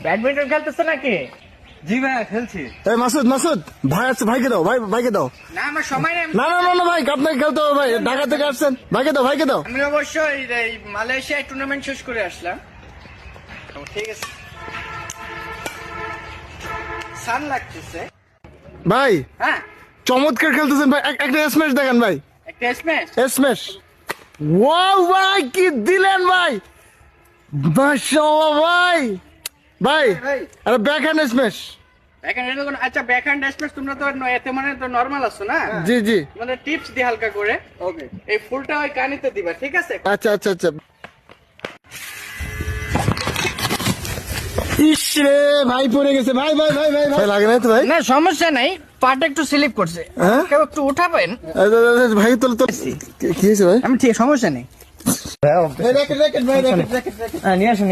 Badminton খেলতেছে নাকি? জি ভাইয়া খেলছি। এই মাসুদ মাসুদ ভাই আছে, ভাইকে দাও, ভাইকে দাও। না আমার সময় নেই। না না না না ভাই, আপনাকে খেলতে হবে ভাই, ঢাকা থেকে আসছেন, ভাইকে দাও। আমি অবশ্য এই মালয়েশিয়ায় টুর্নামেন্ট শেষ করে আসলাম। ঠিক আছে, সান লাগতেছে ভাই হ্যাঁ। চমৎকার খেলতেছেন ভাই, একটা স্ম্যাশ দেখেন ভাই, একটা স্ম্যাশ। স্ম্যাশ। ওয়াও ভাই কি দিলেন ভাই, মাশাআল্লাহ ভাই। ভাই আরে ব্যাকহ্যান্ড স্ম্যাশ। আচ্ছা ব্যাকহ্যান্ড স্ম্যাশ তোমরা তো এতে মানে তো নরমাল আছো না? জি জি, মানে টিপস দি হালকা করে। ওকে, এই ফুলটা ওই কানিতে দিবা, ঠিক আছে? আচ্ছা আচ্ছা আচ্ছা। ইস রে ভাই পড়ে গেছে, ভাই ভাই ভাই ভাই ভাই লাগে না তো ভাই? না সমস্যা নাই, পাটা একটু স্লিপ করছে। হ্যাঁ? কেউ একটু উঠাবেন? ভাই তো কি হয়েছে ভাই? আমি ঠিক, সমস্যা নেই। র্যাকেট ভাই, র্যাকেট। নিয়ে আসুন।